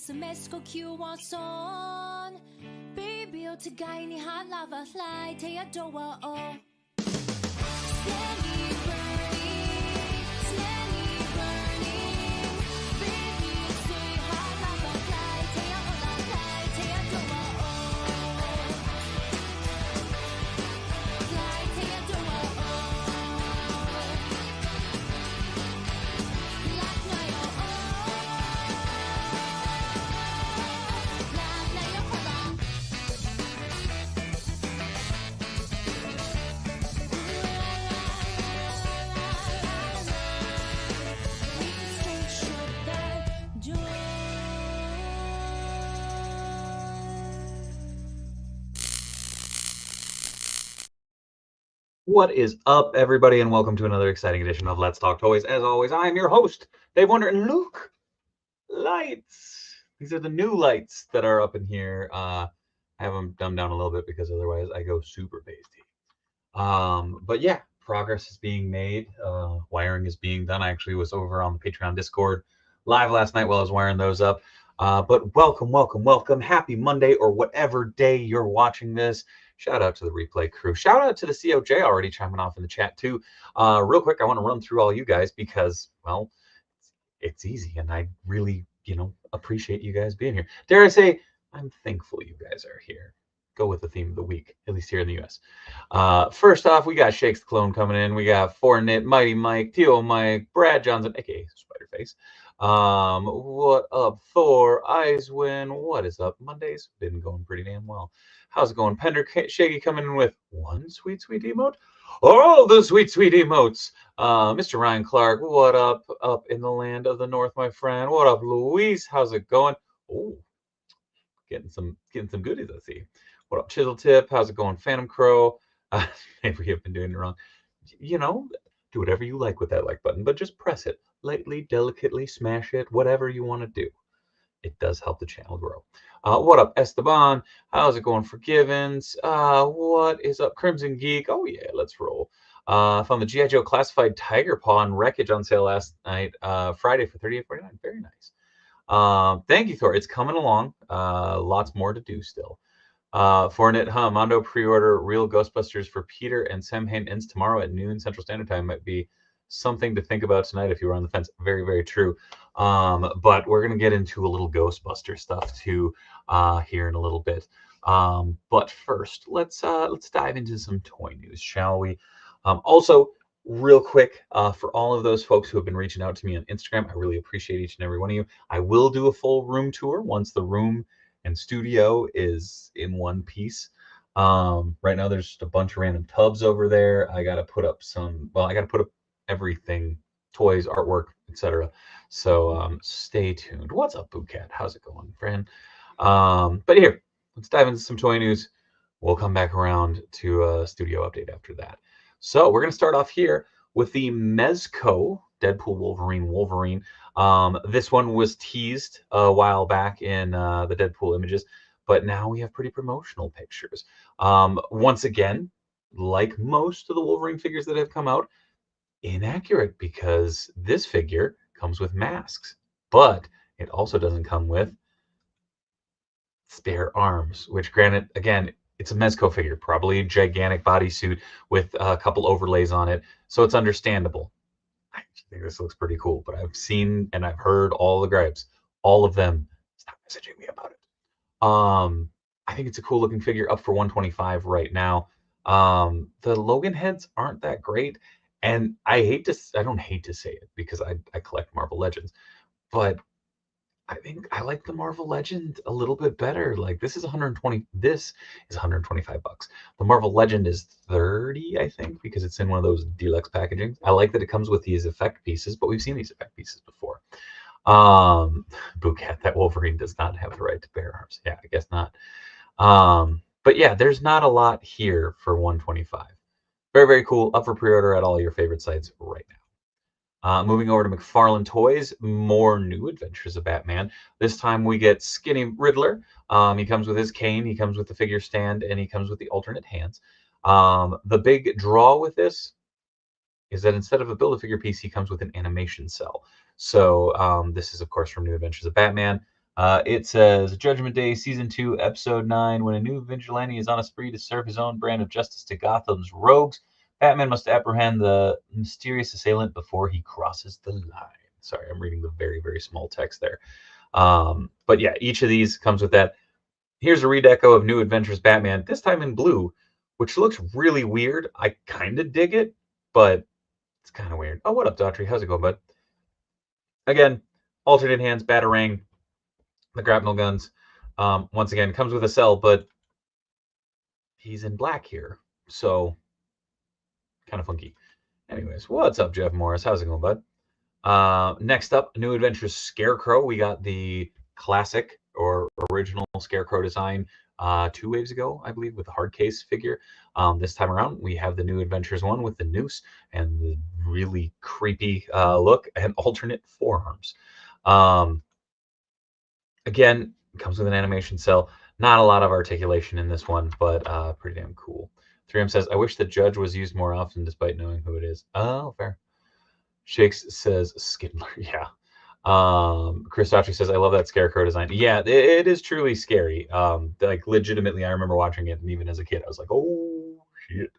SMS가 키워선 Baby 어떻게 니 HASLAB fly 태야도와 Steady burning, steady burning Baby say HASLAB fly 태야올라 fly 태야도와 fly 태야도와 What is up, everybody, and welcome to another exciting edition of Let's Talk Toys. As always, I am your host, Dave Wonder, and look, lights. These are the new lights that are up in here. I have them dumbed down a little bit because otherwise I go super pasty. But yeah, progress is being made. Wiring is being done. I actually was over on the Patreon Discord live last night while I was wiring those up. But welcome. Happy Monday or whatever day you're watching this. Shout out to the replay crew. Shout out to the COJ already chiming off in the chat too. Real quick, I want to run through all you guys because, well, it's easy and I really, appreciate you guys being here. Dare I say, I'm thankful you guys are here. Go with the theme of the week, at least here in the US. First off, we got Shakes the Clone coming in. We got Fortnite, Mighty Mike, Tio Mike, Brad Johnson, aka Spiderface. What up, Thor, Icewin? What is up? Monday's been going pretty damn well. How's it going? Pender Shaggy coming in with one sweet emote. All the sweet emotes. Mr. Ryan Clark, what up? Up in the land of the North, my friend. What up, Luis? How's it going? Oh, getting some goodies, I see. What up, Chisel Tip? How's it going, Phantom Crow? Maybe we have been doing it wrong. Do whatever you like with that like button, but just press it lightly, delicately, smash it, whatever you want to do. It does help the channel grow. What up, Esteban? How's it going, Forgivens? What is up, Crimson Geek? Oh yeah, let's roll. Found the G.I. Joe Classified Tiger Paw and Wreckage on sale last night, Friday for $38.49. Very nice. Thank you, Thor. It's coming along. Lots more to do still. Fortnite, Mondo pre-order Real Ghostbusters for Peter and Samhain ends tomorrow at noon Central Standard Time. Might be something to think about tonight if you were on the fence. Very, very true. But we're gonna get into a little Ghostbuster stuff too here in a little bit. But first, let's dive into some toy news, shall we? Also, real quick, for all of those folks who have been reaching out to me on Instagram, I really appreciate each and every one of you. I will do a full room tour once the room and studio is in one piece. Right now there's just a bunch of random tubs over there. I gotta put up everything, toys, artwork, etc. So stay tuned. What's up, Boocat? How's it going, friend? But here, let's dive into some toy news. We'll come back around to a studio update after that. So we're gonna start off here with the Mezco Deadpool Wolverine. This one was teased a while back in the Deadpool images, but now we have pretty promotional pictures. Once again, like most of the Wolverine figures that have come out, inaccurate because this figure comes with masks, but it also doesn't come with spare arms, which, granted, again, it's a Mezco figure, probably a gigantic bodysuit with a couple overlays on it, so it's understandable. I think this looks pretty cool, but I've seen and I've heard all the gripes. All of them, stop messaging me about it. I think it's a cool looking figure, up for $125 right now. The Logan heads aren't that great, and I don't hate to say it because I collect Marvel Legends, but I think I like the Marvel Legend a little bit better. Like, this is 120. This is 125 bucks. The Marvel Legend is 30, I think, because it's in one of those deluxe packaging. I like that it comes with these effect pieces, but we've seen these effect pieces before. Bouquet, that Wolverine does not have the right to bear arms. Yeah, I guess not. But yeah, there's not a lot here for 125. Very, very cool. Up for pre-order at all your favorite sites right now. Moving over to McFarlane Toys, more new Adventures of Batman. This time we get Skinny Riddler. He comes with his cane, he comes with the figure stand, and he comes with the alternate hands. The big draw with this is that instead of a Build-A-Figure piece, he comes with an animation cell. So this is, of course, from New Adventures of Batman. It says Judgment Day, Season 2, Episode 9. When a new vigilante is on a spree to serve his own brand of justice to Gotham's rogues, Batman must apprehend the mysterious assailant before he crosses the line. Sorry, I'm reading the very, very small text there. But yeah, each of these comes with that. Here's a redeco of New Adventures Batman, this time in blue, which looks really weird. I kind of dig it, but it's kind of weird. Oh, what up, Daughtry? How's it going, bud? Again, alternate hands, Batarang, the grapnel guns. Once again, comes with a cell, but he's in black here, so kind of funky. Anyways, what's up, Jeff Morris? How's it going, bud? Next up, New Adventures Scarecrow. We got the classic or original Scarecrow design 2 waves ago, I believe, with the hard case figure. This time around, we have the New Adventures one with the noose and the really creepy look and alternate forearms. Again, comes with an animation cell. Not a lot of articulation in this one, but pretty damn cool. 3M says, I wish the judge was used more often despite knowing who it is. Oh, fair. Shakes says, Skidler, yeah. Chris Daughtry says, I love that Scarecrow design. Yeah, it is truly scary. Like, legitimately, I remember watching it, and even as a kid, I was like, oh, shit.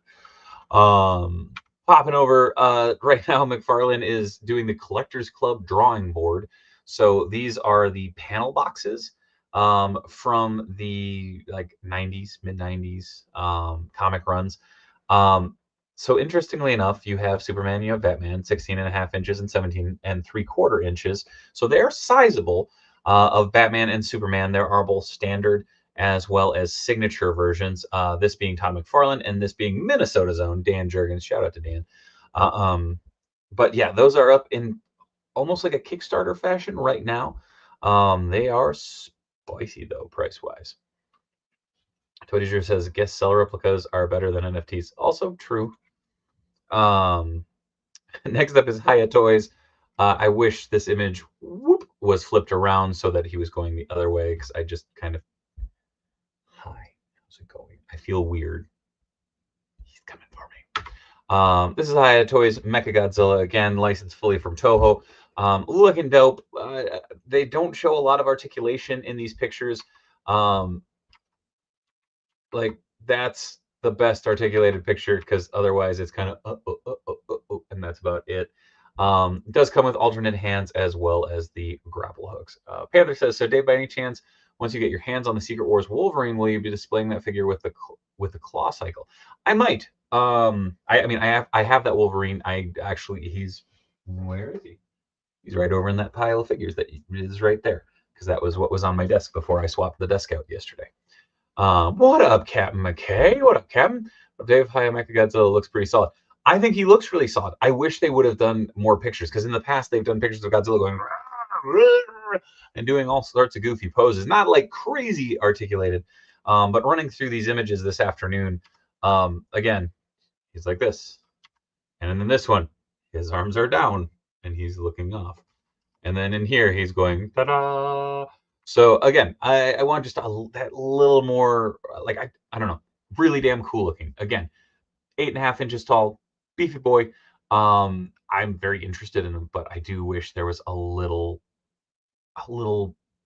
Popping over, right now, McFarlane is doing the Collectors Club drawing board. So these are the panel boxes from the like 90s, mid 90s comic runs. So interestingly enough, you have Superman, you have Batman, 16.5 inches and 17.75 inches. So they're sizable of Batman and Superman. There are both standard as well as signature versions. This being Todd McFarlane and this being Minnesota's own Dan Jurgens. Shout out to Dan. But yeah, those are up in almost like a Kickstarter fashion right now. They are spicy though, price wise. Toy Drew says guest seller replicas are better than NFTs. Also true. Next up is Hiya Toys. I wish this image was flipped around so that he was going the other way, because I just kind of hi, how's it going? I feel weird. He's coming for me. This is Hiya Toys Mechagodzilla, again, licensed fully from Toho. Looking dope. They don't show a lot of articulation in these pictures. Like, that's the best articulated picture, because otherwise it's kind of and that's about it. It does come with alternate hands as well as the grapple hooks. Panther says, so Dave, by any chance, once you get your hands on the Secret Wars Wolverine, will you be displaying that figure with the claw cycle? I might. I mean, I have that Wolverine. He's, where is he? He's right over in that pile of figures that is right there, because that was what was on my desk before I swapped the desk out yesterday. What up, Captain McKay? What up, Captain? Dave, Hiya Mechagodzilla looks pretty solid. I think he looks really solid. I wish they would have done more pictures, because in the past they've done pictures of Godzilla going and doing all sorts of goofy poses. Not like crazy articulated, but running through these images this afternoon, again, he's like this. And then this one, his arms are down and he's looking off. And then in here, he's going, ta-da! So again, I want just that little more, like, I don't know, really damn cool looking. Again, 8.5 inches tall, beefy boy. I'm very interested in him, but I do wish there was a little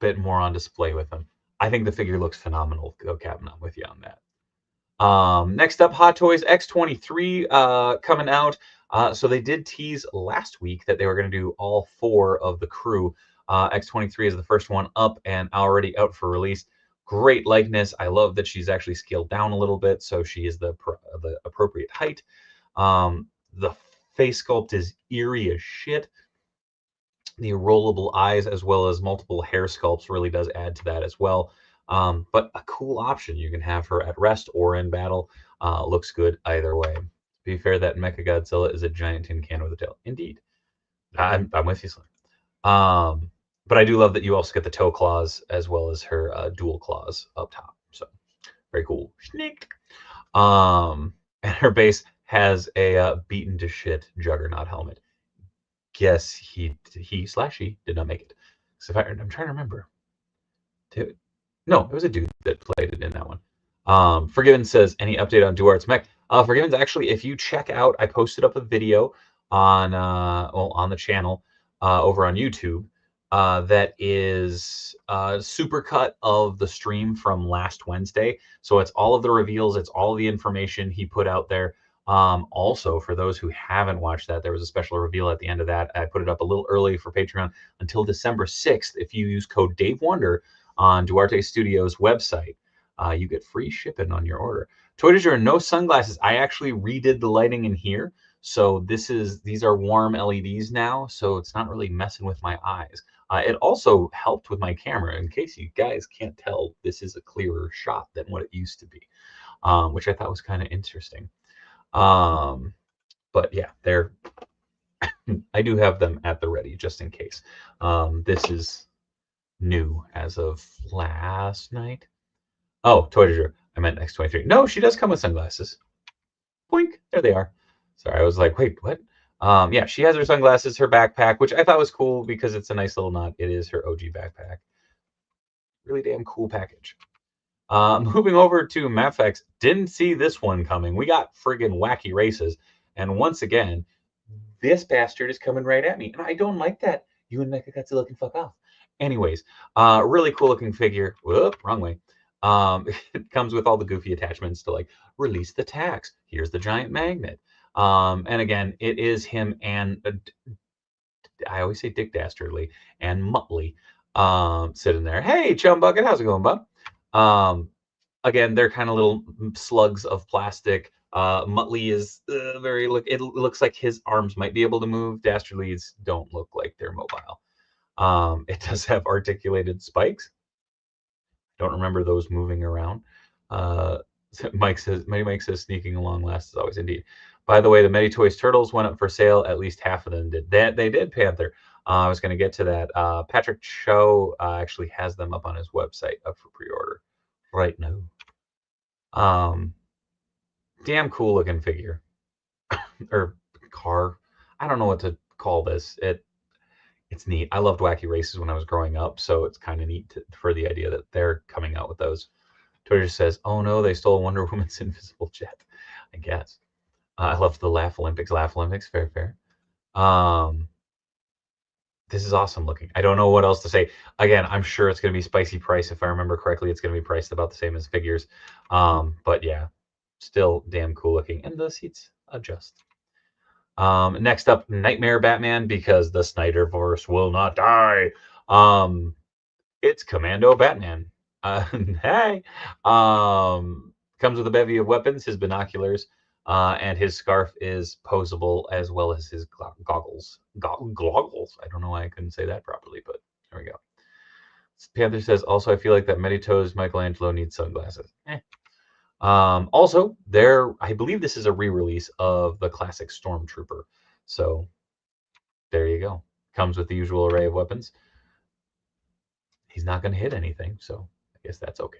bit more on display with him. I think the figure looks phenomenal, though, Captain. I'm with you on that. Next up, Hot Toys X-23 coming out. So they did tease last week that they were going to do all 4 of the crew. X-23 is the first one up and already out for release. Great likeness. I love that she's actually scaled down a little bit, so she is the appropriate height. The face sculpt is eerie as shit. The rollable eyes as well as multiple hair sculpts really does add to that as well. But a cool option. You can have her at rest or in battle. Looks good either way. To be fair, that Mechagodzilla is a giant tin can with a tail. Indeed. I'm with you, Slim. But I do love that you also get the toe claws as well as her dual claws up top. So very cool. Sneak. And her base has a beaten to shit Juggernaut helmet. Guess he did not make it. So I'm trying to remember. No, it was a dude that played it in that one. Forgiven says, any update on Duart's mech? Forgiven's actually, if you check out, I posted up a video on the channel over on YouTube. that is supercut of the stream from last Wednesday. So it's all of the reveals, it's all the information he put out there. Also, for those who haven't watched that, there was a special reveal at the end of that. I put it up a little early for Patreon until December 6th. If you use code DaveWonder on Duarte Studios website, you get free shipping on your order. Toy Digital, no sunglasses. I actually redid the lighting in here. So these are warm LEDs now, so it's not really messing with my eyes. It also helped with my camera. In case you guys can't tell, this is a clearer shot than what it used to be, which I thought was kind of interesting. But yeah, I do have them at the ready just in case. This is new as of last night. Oh, Toy Digital, I meant X23. No, she does come with sunglasses. Boink, there they are. Sorry, I was like, wait, what? Yeah, she has her sunglasses, her backpack, which I thought was cool because it's a nice little nod. It is her OG backpack. Really damn cool package. Moving over to Mapfex, didn't see this one coming. We got friggin' wacky races. And once again, this bastard is coming right at me. And I don't like that. You and Mechagodzilla can fuck off. Anyways, really cool looking figure. Whoop, wrong way. It comes with all the goofy attachments to like release the tax. Here's the giant magnet. And again, it is him and I always say Dick Dastardly and Muttley sitting there. Hey, Chum Bucket, how's it going, bud? Again, they're kind of little slugs of plastic. Muttley is it looks like his arms might be able to move. Dastardly's don't look like they're mobile. It does have articulated spikes. Don't remember those moving around. Mike says sneaking along last is always indeed. By the way, the Meditoys Turtles went up for sale. At least half of them did. They did, Panther. I was going to get to that. Patrick Cho actually has them up on his website up for pre-order right now. Damn cool looking figure or car. I don't know what to call this. It's neat. I loved wacky races when I was growing up, so it's kind of neat for the idea that they're coming out with those. Twitter says, "Oh no, they stole Wonder Woman's invisible jet." I guess. I love the Laugh Olympics. Laugh Olympics, fair. This is awesome looking. I don't know what else to say. Again, I'm sure it's going to be spicy price. If I remember correctly, it's going to be priced about the same as figures. But yeah, still damn cool looking. And the seats adjust. Next up, Nightmare Batman, because the Snyderverse will not die. It's Commando Batman. Hey. Comes with a bevy of weapons, his binoculars, and his scarf is posable, as well as his goggles. Goggles. I don't know why I couldn't say that properly, but there we go. Panther says, also, I feel like that Medito's Michelangelo needs sunglasses. Also, I believe this is a re-release of the classic Stormtrooper. So there you go. Comes with the usual array of weapons. He's not going to hit anything, so I guess that's okay.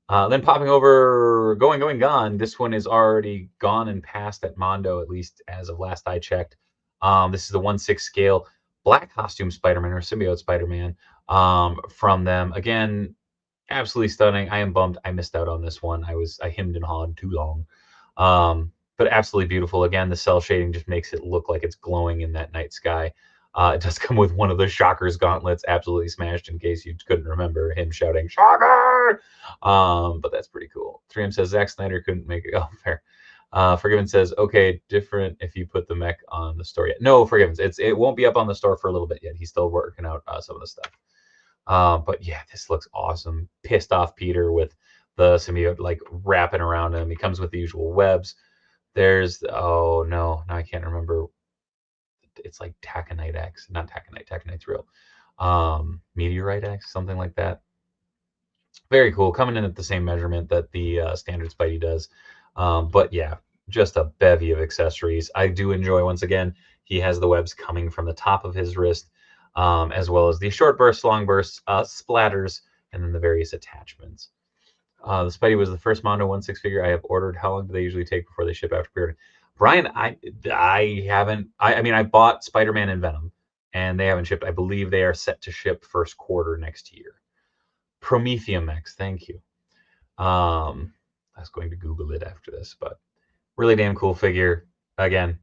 Then popping over, gone. This one is already gone and passed at Mondo, at least as of last I checked. This is the 1/6 scale black costume Spider-Man or symbiote Spider-Man from them. Again, absolutely stunning. I am bummed I missed out on this one. I hemmed and hawed too long. But absolutely beautiful. Again, the cell shading just makes it look like it's glowing in that night sky. It does come with one of the Shocker's gauntlets, absolutely smashed, in case you couldn't remember him shouting Shocker. But that's pretty cool. 3M says Zack Snyder couldn't make it. Oh, fair. Forgiven says, okay, different if you put the mech on the store yet. No, Forgiven, it won't be up on the store for a little bit yet. He's still working out some of the stuff. But yeah, this looks awesome. Pissed off Peter with the symbiote like wrapping around him. He comes with the usual webs. There's now I can't remember. It's like Taconite X, not Taconite. Taconite's real. Meteorite X, something like that. Very cool. Coming in at the same measurement that the standard Spidey does. But yeah, just a bevy of accessories. I do enjoy, once again, he has the webs coming from the top of his wrist, as well as the short bursts, long bursts, splatters, and then the various attachments. The Spidey was the first Mondo 1/6 figure I have ordered. How long do they usually take before they ship after pre-order? Brian, I haven't. I mean, I bought Spider-Man and Venom, and they haven't shipped. I believe they are set to ship first quarter next year. Prometheum X, thank you. I was going to Google it after this, but really damn cool figure. Again,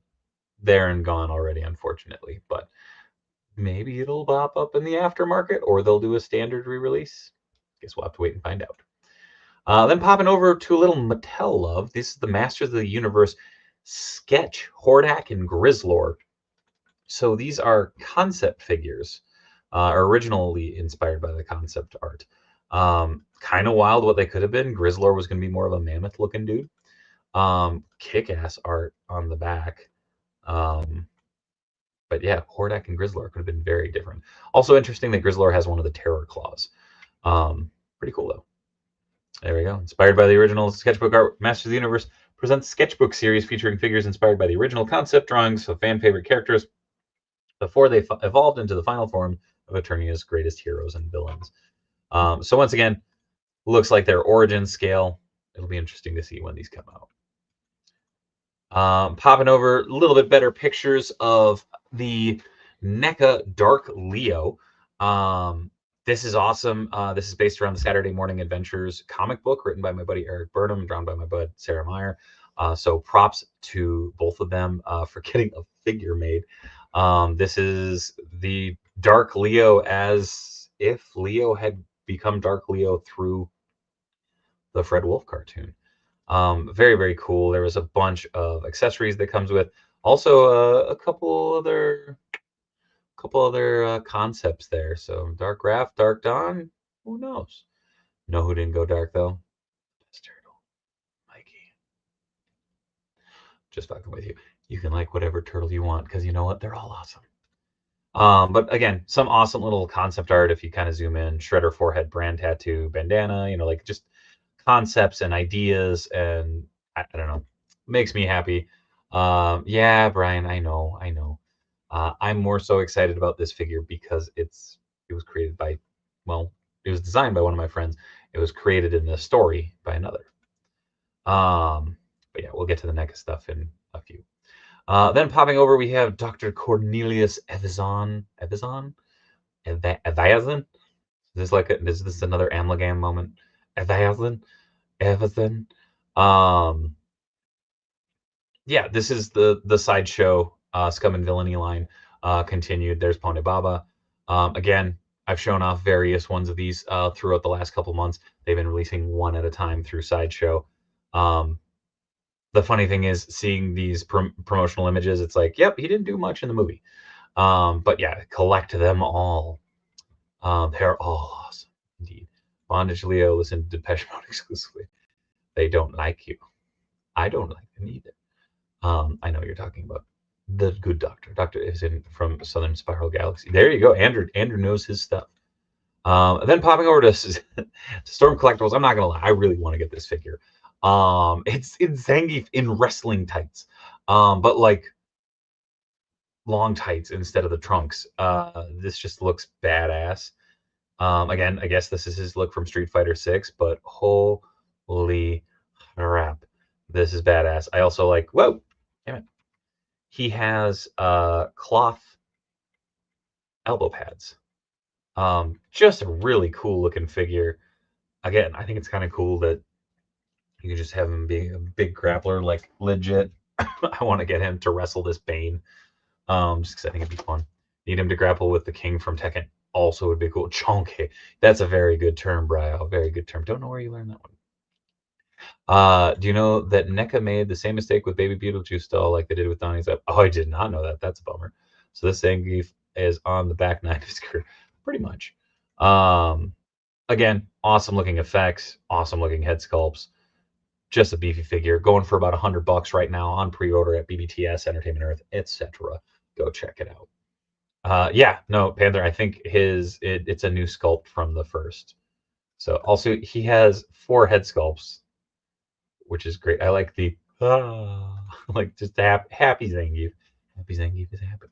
there and gone already, unfortunately. But maybe it'll pop up in the aftermarket, or they'll do a standard re-release. Guess we'll have to wait and find out. Then popping over to a little Mattel love. This is the Masters of the Universe sketch Hordak and Grizzlor. So these are concept figures, originally inspired by the concept art. Kind of wild what they could have been. Grizzlor was going to be more of a mammoth-looking dude. Kick-ass art on the back. But yeah, Hordak and Grizzlor could have been very different. Also interesting that Grizzlor has one of the terror claws. Pretty cool though. There we go. Inspired by the original sketchbook art, Masters of the Universe presents sketchbook series featuring figures inspired by the original concept drawings of fan favorite characters before they evolved into the final form of Eternia's greatest heroes and villains. So once again, looks like their origin scale. It'll be interesting to see when these come out. Popping over a little bit better pictures of the NECA Dark Leo. This is awesome. This is based around the Saturday Morning Adventures comic book written by my buddy Eric Burnham, drawn by my bud Sarah Meyer. So props to both of them for getting a figure made. This is the Dark Leo as if Leo had become Dark Leo through the Fred Wolf cartoon. Very, very cool. There was a bunch of accessories that comes with. Also, a couple other concepts there. So Dark Wrath, Dark Dawn, who knows? Know who didn't go dark though? Best turtle, Mikey. Just fucking with you. You can like whatever turtle you want because you know what? They're all awesome. But again, some awesome little concept art if you kind of zoom in. Shredder forehead brand tattoo, bandana, like just concepts and ideas, and I don't know, makes me happy. Yeah, Brian, I know. I'm more so excited about this figure because it was created by, well, it was designed by one of my friends. It was created in the story by another. But yeah, we'll get to the NECA stuff in a few. Then popping over, we have Dr. Cornelius Evazan. Is this another Amalgam moment? Evazan. Yeah, this is the sideshow Scum and Villainy line continued. There's Pone Baba. Again, I've shown off various ones of these throughout the last couple months. They've been releasing one at a time through Sideshow. The funny thing is seeing these promotional images, it's like, yep, he didn't do much in the movie. But yeah, collect them all. They're all awesome, indeed. Bondage Leo, listen to Depeche Mode exclusively. They don't like you. I don't like them either. I know you're talking about the good doctor. Doctor is in from Southern Spiral Galaxy. There you go. Andrew knows his stuff. Then popping over to Storm Collectibles. I'm not gonna lie, I really want to get this figure. It's Zangief in wrestling tights, but like long tights instead of the trunks. This just looks badass. Again, I guess this is his look from Street Fighter 6, but holy crap, this is badass. I also like, whoa, damn it. He has cloth elbow pads. Just a really cool looking figure. Again, I think it's kind of cool that you can just have him being a big grappler, like legit. I want to get him to wrestle this Bane, just because I think it'd be fun. Need him to grapple with the King from Tekken. Also would be cool. Chonke. That's a very good term, Brio. Very good term. Don't know where you learned that one. Do you know that NECA made the same mistake with Baby Beetlejuice doll like they did with Donnie's up? Oh, I did not know that. That's a bummer. So this Zangief is on the back nine of his career, pretty much. Again, awesome looking effects, awesome looking head sculpts. Just a beefy figure, going for about $100 right now on pre-order at BBTS, Entertainment Earth, etc. Go check it out. Yeah, no, Panther. I think it's a new sculpt from the first. So also he has 4 head sculpts, which is great. I like the like just happy Zangief. Happy Zangief is happy.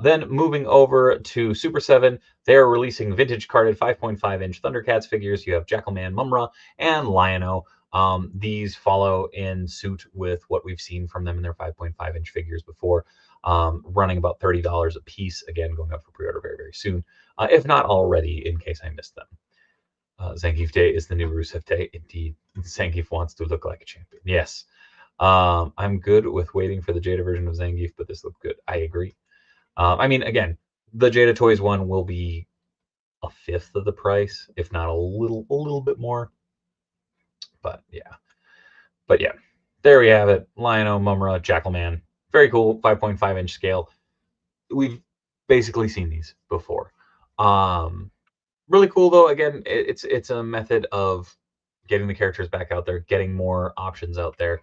Then moving over to Super 7, they're releasing vintage carded 5.5-inch Thundercats figures. You have Jackalman, Mumra, and Lion-O. These follow in suit with what we've seen from them in their 5.5-inch figures before, running about $30 a piece. Again, going up for pre-order very, very soon, if not already, in case I missed them. Zangief Day is the new Rusev Day. Indeed, Zangief wants to look like a champion. Yes. I'm good with waiting for the Jada version of Zangief, but this looked good. I agree. I mean, again, The Jada Toys one will be a fifth of the price, if not a little bit more. But yeah, there we have it. Lion-O, Mumra, Jackalman. Very cool, 5.5-inch scale. We've basically seen these before. Really cool though. Again, it's a method of getting the characters back out there, getting more options out there.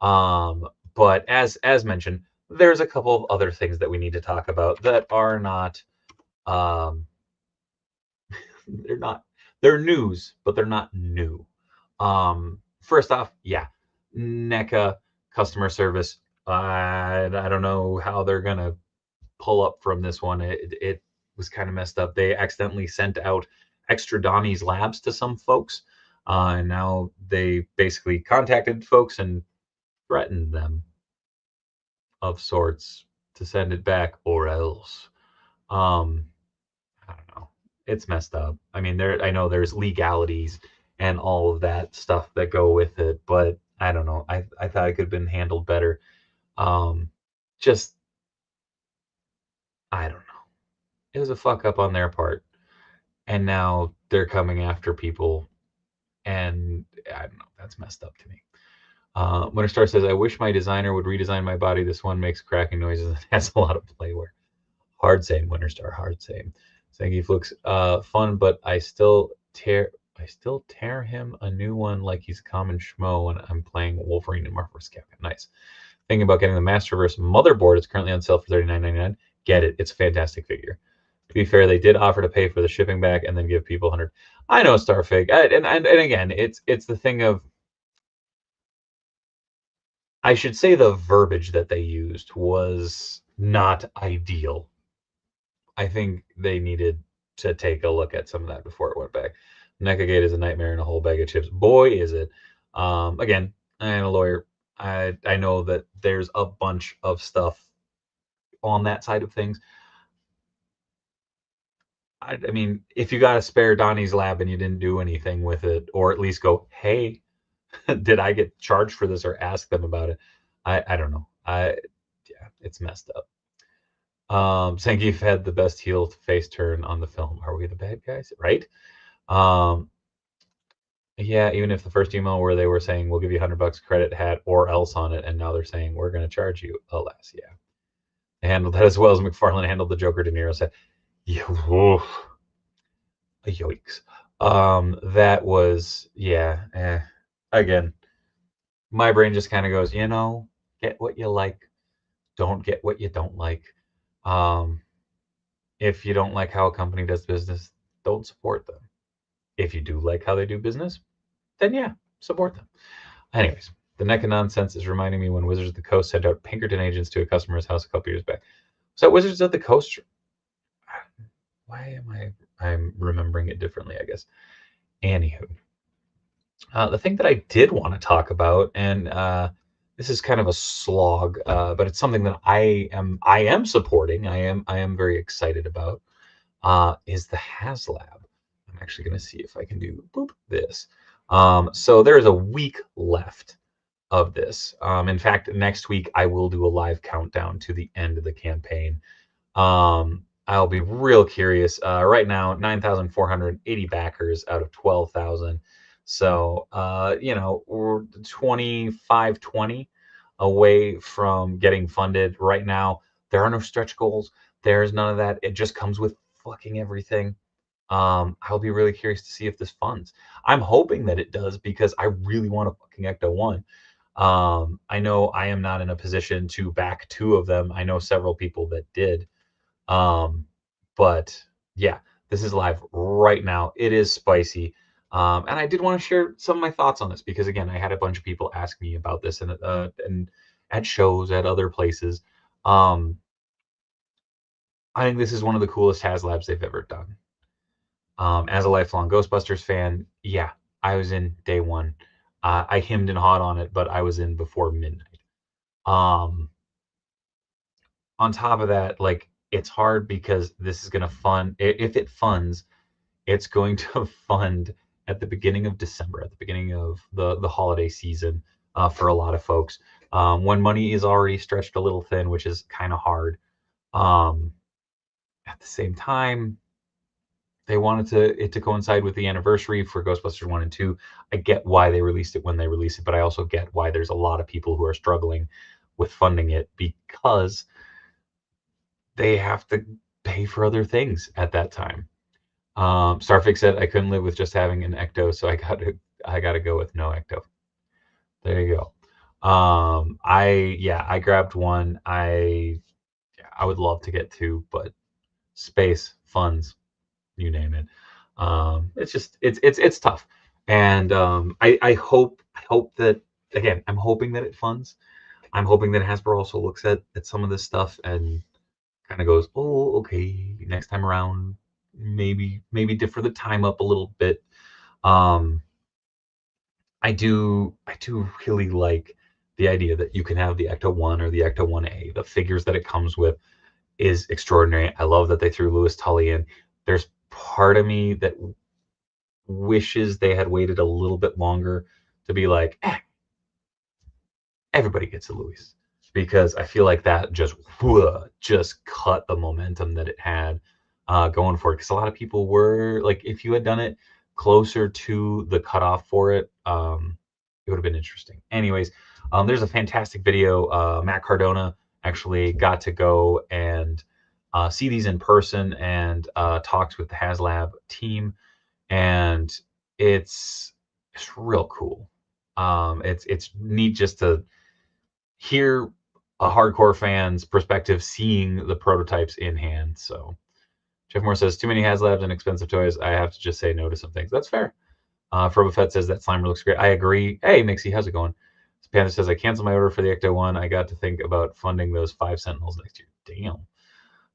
But as mentioned, there's a couple of other things that we need to talk about that are not they're news, but they're not new. First off, yeah, NECA customer service. I don't know how they're gonna pull up from this one. It was kind of messed up. They accidentally sent out extra Donnie's labs to some folks, and now they basically contacted folks and threatened them of sorts to send it back or else. Um, I don't know. It's messed up. I mean, I know there's legalities and all of that stuff that go with it, but I don't know. I thought it could have been handled better. Just I don't know. It was a fuck up on their part, and now they're coming after people, and I don't know. That's messed up to me. Winterstar says, "I wish my designer would redesign my body. This one makes cracking noises and has a lot of playwear." Hard same, Winterstar. Hard same. Zangief looks fun, but I still tear him a new one like he's a common schmo when I'm playing Wolverine and Marvel vs. Capcom. Nice. Thinking about getting the Masterverse motherboard. It's currently on sale for $39.99. Get it. It's a fantastic figure. To be fair, they did offer to pay for the shipping back and then give people 100. I know, Starfig. And again, it's the thing of, I should say the verbiage that they used was not ideal. I think they needed to take a look at some of that before it went back. NECA is a nightmare and a whole bag of chips. Boy, is it. Again, I am a lawyer. I know that there's a bunch of stuff on that side of things. I mean, if you got a spare Donnie's lab and you didn't do anything with it, or at least go, hey, did I get charged for this, or ask them about it? I don't know. Yeah, it's messed up. Zangief had the best heel to face turn on the film. Are we the bad guys? Right? Um, yeah, even if the first email where they were saying we'll give you $100 credit had or else on it, and now they're saying we're going to charge you. Alas, yeah. They handled that as well as McFarlane handled the Joker. De Niro said, "Yikes." That was Again, my brain just kind of goes, get what you like, don't get what you don't like. If you don't like how a company does business, don't support them. If you do like how they do business, then yeah, support them. Anyways, the NECA nonsense is reminding me when Wizards of the Coast sent out Pinkerton agents to a customer's house a couple years back. Was that Wizards of the Coast? Why am I'm remembering it differently, I guess. Anywho, the thing that I did want to talk about, and this is kind of a slog, but it's something that I am supporting. I am very excited about. Is the HASLAB. I'm actually going to see if I can do this. So there is a week left of this. In fact, next week I will do a live countdown to the end of the campaign. I'll be real curious. Right now, 9,480 backers out of 12,000. So, we're 25-20 away from getting funded. Right now, there are no stretch goals. There's none of that. It just comes with fucking everything. I'll be really curious to see if this funds. I'm hoping that it does because I really want a fucking Ecto 1. I know I am not in a position to back two of them. I know several people that did. But yeah, this is live right now. It is spicy. And I did want to share some of my thoughts on this because again, I had a bunch of people ask me about this and at shows, at other places. I think this is one of the coolest HasLabs they've ever done. As a lifelong Ghostbusters fan, yeah, I was in day one. I hemmed and hawed on it, but I was in before midnight. On top of that, like, it's hard because this is going to fund, if it funds, it's going to fund at the beginning of December, at the beginning of the holiday season for a lot of folks, when money is already stretched a little thin, which is kind of hard. at the same time, they wanted it to coincide with the anniversary for Ghostbusters 1 and 2. I get why they released it when they released it, but I also get why there's a lot of people who are struggling with funding it because they have to pay for other things at that time. Starfix said I couldn't live with just having an Ecto, so I gotta go with no Ecto. There you go. I grabbed one. I would love to get two, but space, funds, you name it. It's just it's tough, and I hope that, again, I'm hoping that it funds. I'm hoping that Hasbro also looks at some of this stuff and kind of goes, oh, okay, next time around, maybe differ the time up a little bit. I do really like the idea that you can have the Ecto 1 or the Ecto 1A. The figures that it comes with is extraordinary. I love that they threw Louis Tully in. There's part of me that wishes they had waited a little bit longer to be like, everybody gets a Louis, because I feel like that just cut the momentum that it had going for it. Because a lot of people were like, if you had done it closer to the cutoff for it, it would have been interesting. Anyways, there's a fantastic video. Matt Cardona actually got to go and see these in person and talks with the HASLAB team, and it's real cool. It's neat just to hear a hardcore fan's perspective, seeing the prototypes in hand. So Jeff Moore says, too many HasLabs and expensive toys. I have to just say no to some things. That's fair. Frobo Fett says that Slimer looks great. I agree. Hey, Mixie, how's it going? Panda says, I canceled my order for the Ecto 1. I got to think about funding those 5 Sentinels next year. Damn.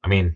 I mean,